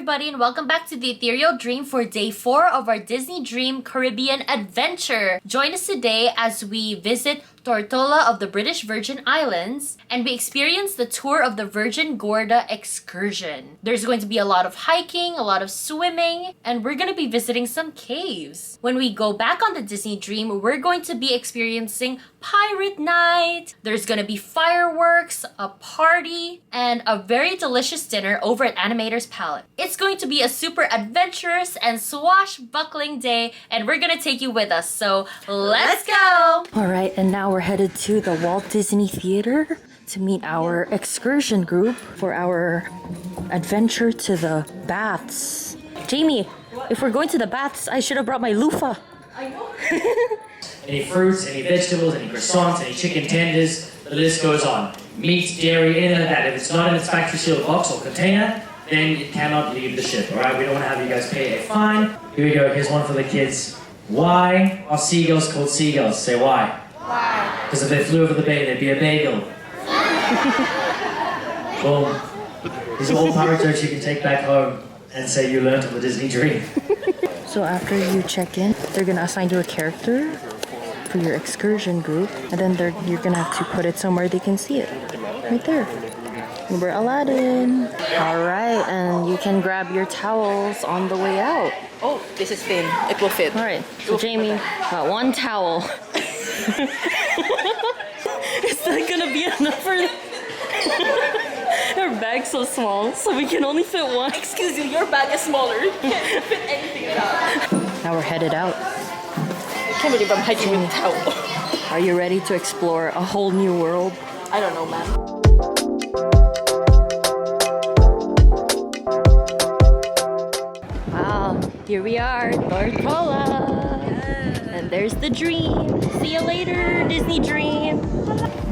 everybody, and welcome back to the Ethereal Dream for day 4 of our Disney Dream Caribbean adventure. Join us today as we visit Tortola of the British Virgin Islands and we experience the tour of the Virgin Gorda excursion. There's going to be a lot of hiking, a lot of swimming, and we're going to be visiting some caves. When we go back on the Disney Dream, we're going to be experiencing Pirate Night. There's going to be fireworks, a party, and a very delicious dinner over at Animator's Palette. It's going to be a super adventurous and swashbuckling day, and we're going to take you with us. So let's go! Alright, and now we're headed to the Walt Disney Theater to meet our excursion group for our adventure to the baths. Jamie, if we're going to the baths, I should have brought my loofah. I know. Any fruits, any vegetables, any croissants, any chicken tenders, the list goes on. Meat, dairy, anything like that. If it's not in its factory sealed box or container, then it cannot leave the ship, alright? We don't want to have you guys pay a fine. Here we go, here's one for the kids. Why are seagulls called seagulls? Say why. Why? Because if they flew over the bay, they'd be a bagel. Boom. These are all pirate jokes you can take back home and say you learned on the Disney Dream. So after you check in, they're gonna assign you a character for your excursion group, and then you're gonna have to put it somewhere they can see it. Right there. We're Aladdin. Alright, and you can grab your towels on the way out. Oh, this is thin. It will fit. Alright, so Jamie got one towel. Is that gonna be enough for Her bag's so small, so we can only fit one. Excuse you, your bag is smaller. You can't fit anything in that. Now we're headed out. I can't believe I'm hiking with a towel. Are you ready to explore a whole new world? I don't know, man. Wow, here we are, Tortola. And there's the dream. See you later, Disney Dream.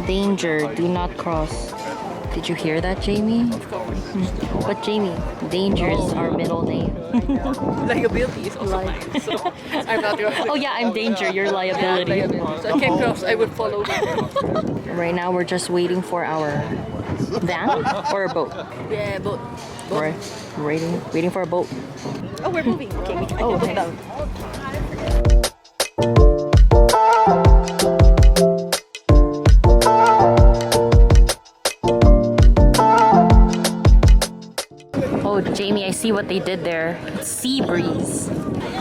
Danger, do not cross. Did you hear that, Jamie? But Jamie, danger is our middle name. Liability is also mine, so I'm not your... Oh yeah, I'm danger, you're liability. Yeah, liability. So I can't cross, I would follow them. Right now we're just waiting for our van or a boat. Yeah, boat. We're waiting for a boat. Oh, we're moving. Okay, we can okay. down. Oh, Jamie, I see what they did there. It's Sea Breeze.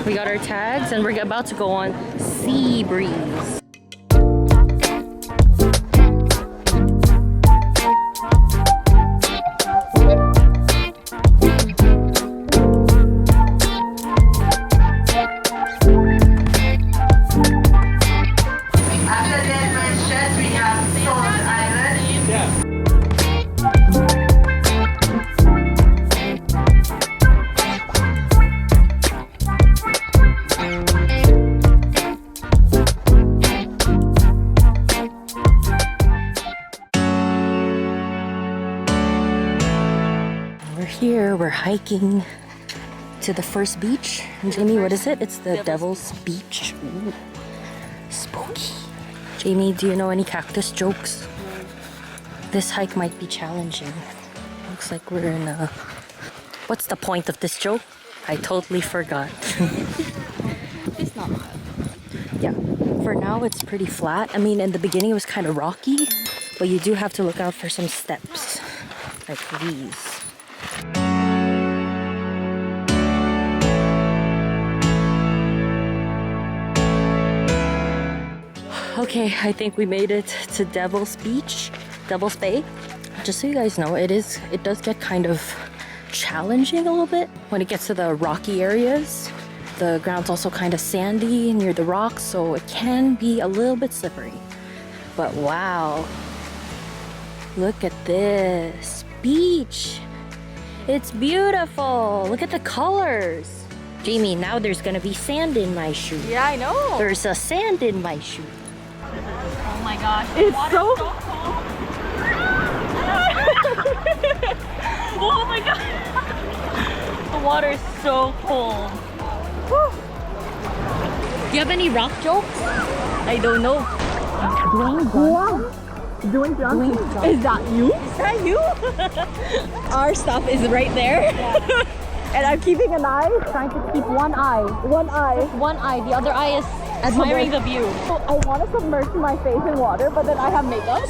We got our tags and we're about to go on Sea Breeze. Here we're hiking to the first beach. And Jamie, what is it? It's the Devil's Beach. Ooh, spooky. Jamie, do you know any cactus jokes? This hike might be challenging. Looks like we're in a... What's the point of this joke? I totally forgot. It's not bad. Yeah, for now it's pretty flat. I mean, in the beginning it was kind of rocky, but you do have to look out for some steps like these. Okay, I think we made it to Devil's Beach, Devil's Bay. Just so you guys know, it does get kind of challenging a little bit when it gets to the rocky areas. The ground's also kind of sandy near the rocks, so it can be a little bit slippery. But wow, look at this beach. It's beautiful. Look at the colors. Jamie, now there's gonna be sand in my shoe. Yeah, I know. There's a sand in my shoe. Oh my gosh. It's so... Oh my god. The water is so cold. Whew. Do you have any rock jokes? I don't know. Dwayne Johnson. Is that you? Is that you? Our stuff is right there. And I'm keeping an eye. Trying to keep one eye. One eye. One eye. The other eye is admiring the view. So I want to submerge my face in water, but then I have makeup.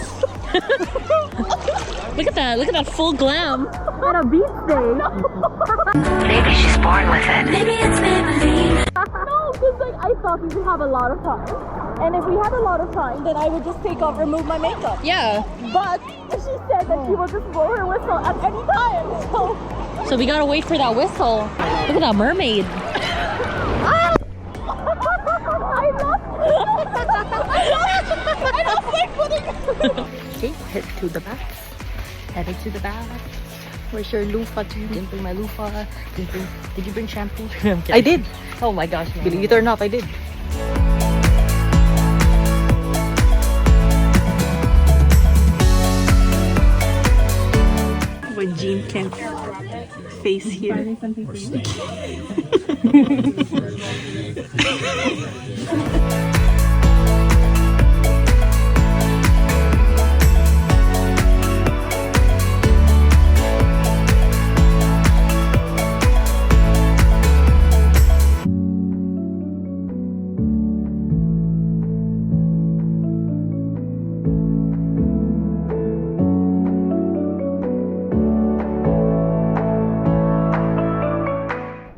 Look at that. Look at that full glam. On a beach day. Maybe she's born with it. Maybe it's Maybelline. No, because like I thought we would have a lot of time. And if we had a lot of time, then I would just remove my makeup. Yeah. But she said that she will just blow her whistle at any time. So we gotta wait for that whistle. Look at that mermaid. I lost my footing. Okay, head to the bath. Headed to the bath. Where's your loofah too? Didn't bring my loofah. Did you bring shampoo? I did. Oh my gosh. No. Believe it or not, I did. When Jeanne can't face here.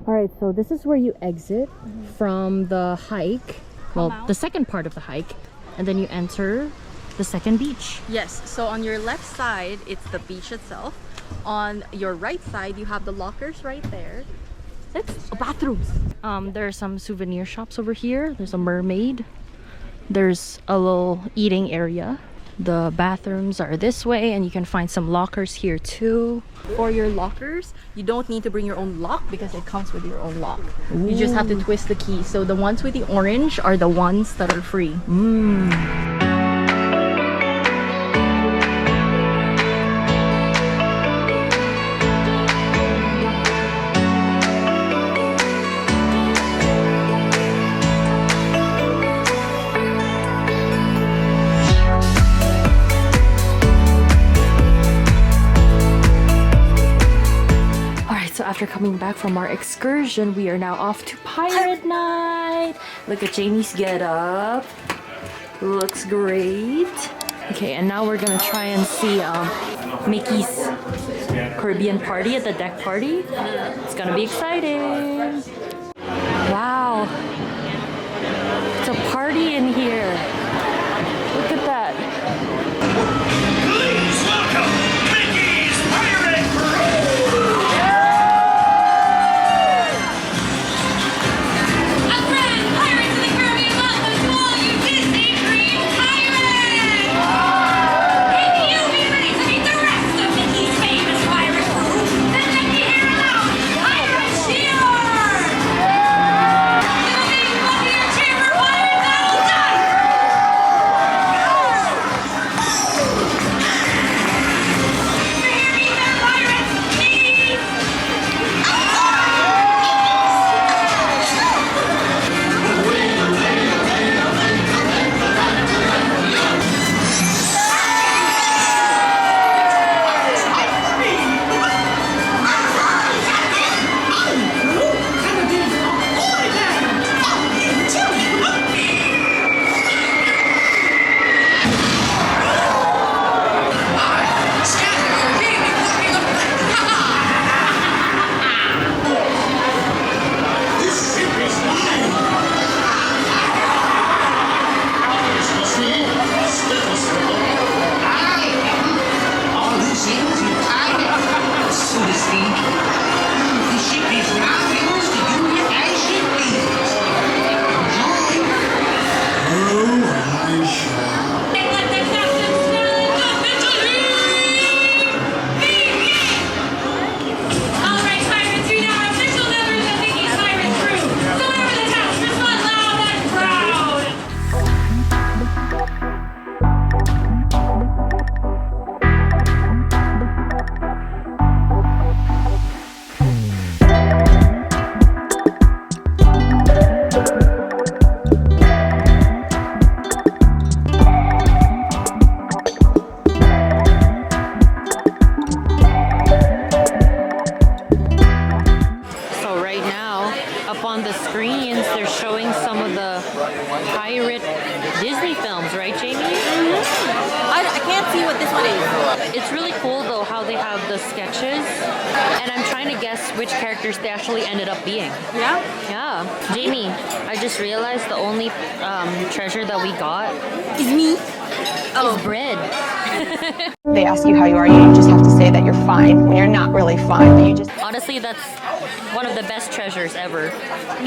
Alright, so this is where you exit from the hike. Well, the second part of the hike. And then you enter the second beach. Yes, so on your left side, it's the beach itself. On your right side, you have the lockers right there. It's bathrooms. There are some souvenir shops over here. There's a mermaid. There's a little eating area. The bathrooms are this way, and you can find some lockers here too. For your lockers, you don't need to bring your own lock because it comes with your own lock. You just have to twist the key. So the ones with the orange are the ones that are free. So after coming back from our excursion, we are now off to Pirate Night. Look at Jamie's getup. Looks great. Okay, and now we're gonna try and see Mickey's Caribbean party at the deck party. It's gonna be exciting. Wow, it's a party in here. Look at that. Please welcome Mickey's Pirate Crew! A grand Pirates of the Caribbean welcome to all you Disney Dream pirates! If you be ready to meet the rest of Mickey's famous pirate crew, then let me hear a loud pirate cheer! It'll be one of your cheer for one and battle done! up on the screens, they're showing some of the pirate Disney films, right, Jamie? I can't see what this one is. It's really cool though how they have the sketches, and I'm trying to guess which characters they actually ended up being. Yeah? Yeah. Jamie, I just realized the only treasure that we got Is me? is bread. They ask you how you are, you just have to say that you're fine when you're not really fine, but you just Honestly, that's one of the best treasures ever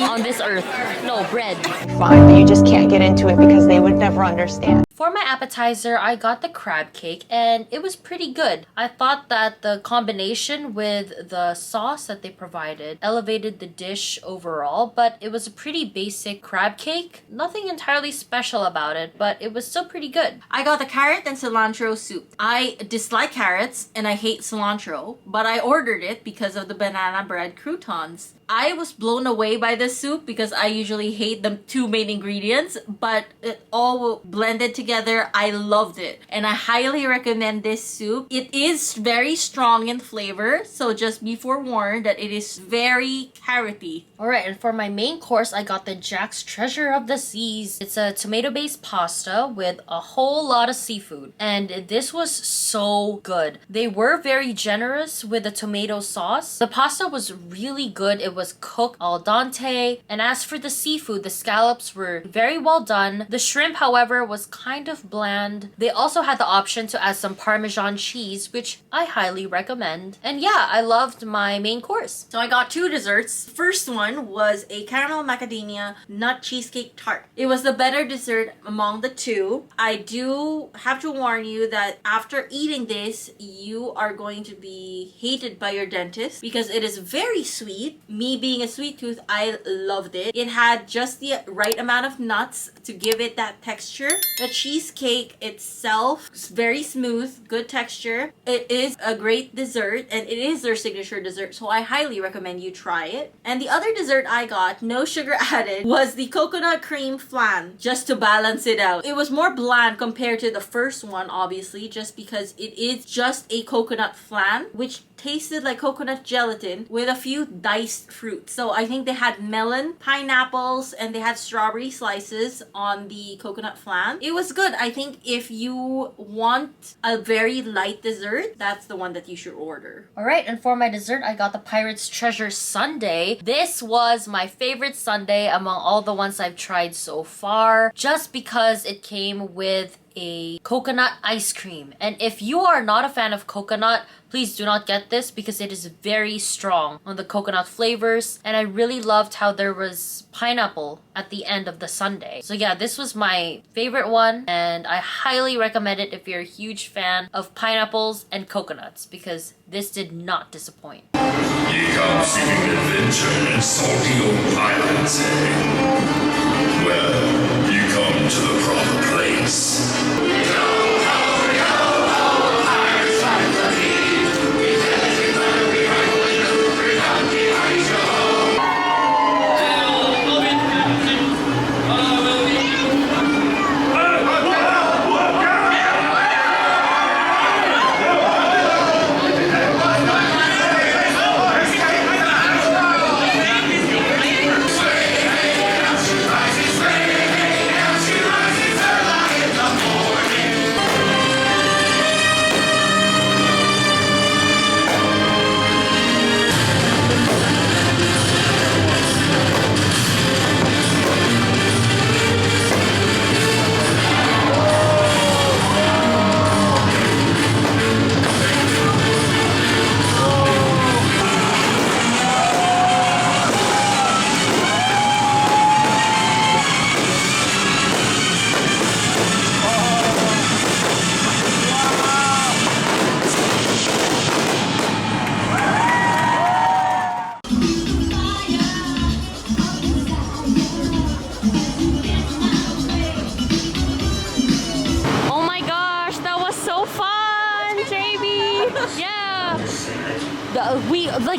on this earth. No, bread. fine, but you just can't get into it because they would never understand. For my appetizer, I got the crab cake and it was pretty good. I thought that the combination with the sauce that they provided elevated the dish overall, but it was a pretty basic crab cake. Nothing entirely special about it, but it was still pretty good. I got the carrot and cilantro soup. I dislike carrots and I hate cilantro, but I ordered it because of the banana bread croutons. I was blown away by this soup because I usually hate the two main ingredients, but it all blended together. I loved it and I highly recommend this soup. It is very strong in flavor, so just be forewarned that it is very carroty. Alright, and for my main course, I got the Jack's Treasure of the Seas. It's a tomato-based pasta with a whole lot of seafood. And this was so good. They were very generous with the tomato sauce. The pasta was really good. It was cooked al dente. And as for the seafood, the scallops were very well done. The shrimp, however, was kind of bland. They also had the option to add some Parmesan cheese, which I highly recommend. And yeah, I loved my main course. So I got two desserts. First one was a caramel macadamia nut cheesecake tart. It was the better dessert among the two. I do have to warn you that after eating this, you are going to be hated by your dentist because it is very sweet. Me being a sweet tooth, I loved it. It had just the right amount of nuts to give it that texture. The cheesecake itself is very smooth, good texture. It is a great dessert and it is their signature dessert, so I highly recommend you try it. And the other dessert I got, no sugar added, was the coconut cream flan, just to balance it out. It was more bland compared to the first one, obviously, just because it is just a coconut flan, which tasted like coconut gelatin with a few diced fruits. So I think they had melon, pineapples, and they had strawberry slices on the coconut flan. It was good. I think if you want a very light dessert, that's the one that you should order. Alright, and for my dessert, I got the Pirate's Treasure Sundae. This was my favorite sundae among all the ones I've tried so far, just because it came with a coconut ice cream. And if you are not a fan of coconut, please do not get this because it is very strong on the coconut flavors. And I really loved how there was pineapple at the end of the sundae. So yeah, this was my favorite one and I highly recommend it if you're a huge fan of pineapples and coconuts because this did not disappoint. You come seeking adventure in salty old islands, eh? Well, you come to the proper place.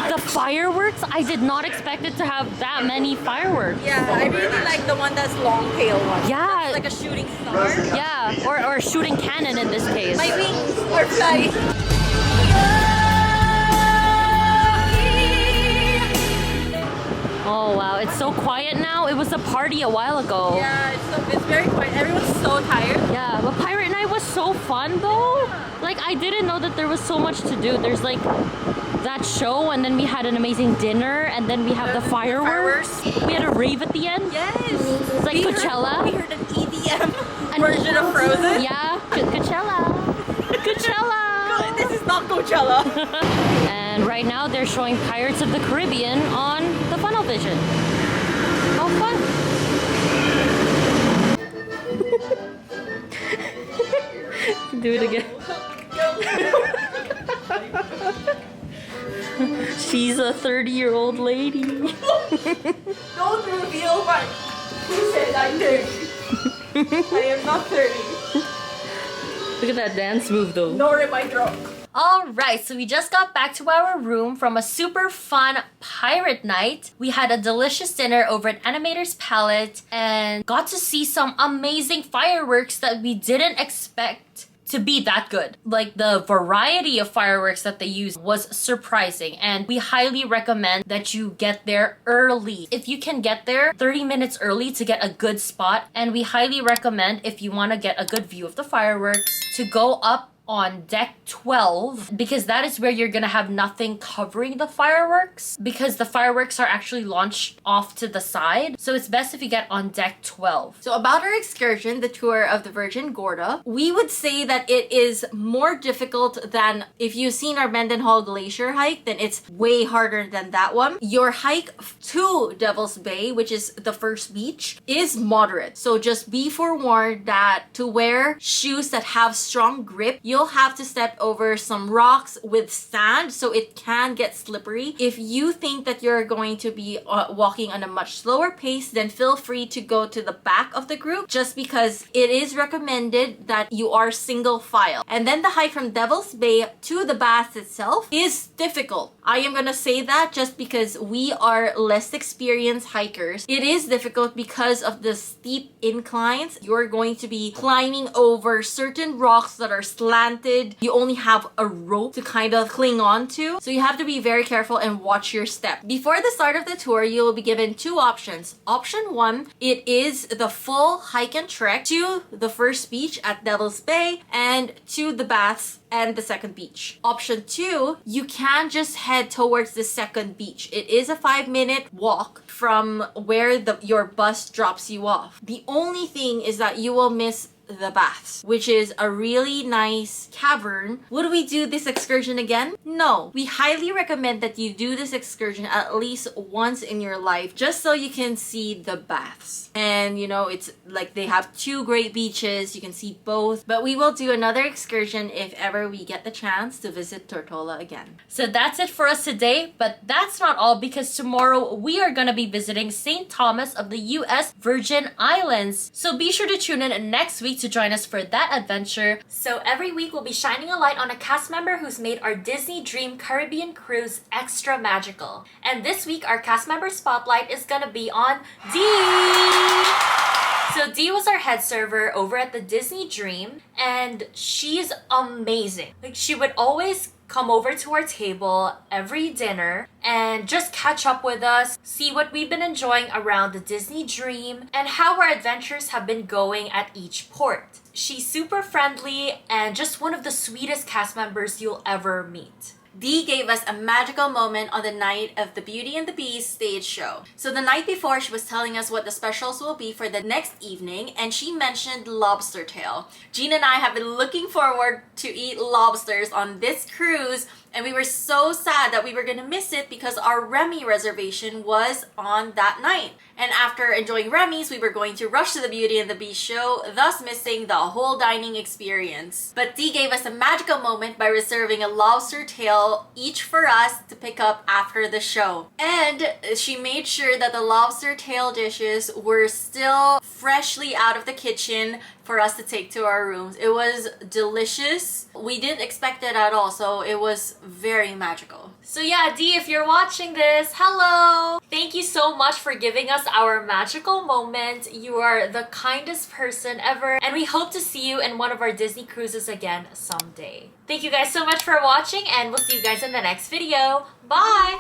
The fireworks, I did not expect it to have that many fireworks. Yeah, I really like the one that's long tail one. Yeah. That's like a shooting star. Yeah, or shooting cannon in this case. My wings are flying. Oh wow, it's It's so quiet now. It was a party a while ago. Yeah, it's very quiet. Everyone's so tired. Yeah, but Pirate Night was so fun though. Like, I didn't know that there was so much to do. There's like that show, and then we had an amazing dinner, and then we have the fireworks. We had a rave at the end. Yes. It's like Coachella. We heard an EDM version of Frozen. Yeah, Coachella. Coachella. This is not Coachella. And right now they're showing Pirates of the Caribbean on the Funnel Vision. How fun! Do it again. She's a 30-year-old lady. Don't reveal my. Who said I'm 30? I am not 30. Look at that dance move though. Nor am I drunk. Alright, so we just got back to our room from a super fun pirate night. We had a delicious dinner over at Animator's Palette and got to see some amazing fireworks that we didn't expect to be that good. Like, the variety of fireworks that they used was surprising, and we highly recommend that you get there early. If you can get there 30 minutes early to get a good spot, and we highly recommend, if you want to get a good view of the fireworks, to go up on deck 12, because that is where you're gonna have nothing covering the fireworks, because the fireworks are actually launched off to the side. So it's best if you get on deck 12. So about our excursion, the tour of the Virgin Gorda, we would say that it is more difficult than if you've seen our Mendenhall Glacier hike, then it's way harder than that one. Your hike to Devil's Bay, which is the first beach, is moderate. So just be forewarned that to wear shoes that have strong grip, you'll have to step over some rocks with sand, so it can get slippery. If you think that you're going to be walking on a much slower pace, then feel free to go to the back of the group, just because it is recommended that you are single file. And then the hike from Devil's Bay to the baths itself is difficult. I am gonna say that just because we are less experienced hikers. It is difficult because of the steep inclines. You're going to be climbing over certain rocks that are slanted. You only have a rope to kind of cling on to, so you have to be very careful and watch your step. Before the start of the tour, you will be given two options. Option one, it is the full hike and trek to the first beach at Devil's Bay and to the baths and the second beach. Option two, you can just head towards the second beach. It is a 5-minute walk from where your bus drops you off. The only thing is that you will miss the baths, which is a really nice cavern. Would we do this excursion again? No. We highly recommend that you do this excursion at least once in your life, just so you can see the baths. And you know, it's like they have two great beaches, you can see both. But we will do another excursion if ever we get the chance to visit Tortola again. So that's it for us today, but that's not all, because tomorrow we are going to be visiting St. Thomas of the US Virgin Islands. So be sure to tune in next week to join us for that adventure. So every week we'll be shining a light on a cast member who's made our Disney Dream Caribbean cruise extra magical. And this week our cast member spotlight is gonna be on Dee! So Dee was our head server over at the Disney Dream, and she's amazing. Like, she would always come over to our table every dinner and just catch up with us, see what we've been enjoying around the Disney Dream, and how our adventures have been going at each port. She's super friendly and just one of the sweetest cast members you'll ever meet. Dee gave us a magical moment on the night of the Beauty and the Beast stage show. So the night before, she was telling us what the specials will be for the next evening, and she mentioned lobster tail. Jeanne and I have been looking forward to eat lobsters on this cruise, and we were so sad that we were gonna miss it because our Remy reservation was on that night. And after enjoying Remy's, we were going to rush to the Beauty and the Beast show, thus missing the whole dining experience. But Dee gave us a magical moment by reserving a lobster tail each for us to pick up after the show. And she made sure that the lobster tail dishes were still freshly out of the kitchen for us to take to our rooms. It was delicious. We didn't expect it at all, so it was very magical. So yeah, Dee, if you're watching this, hello! Thank you so much for giving us our magical moment. You are the kindest person ever, and we hope to see you in one of our Disney cruises again someday. Thank you guys so much for watching, and we'll see you guys in the next video. Bye!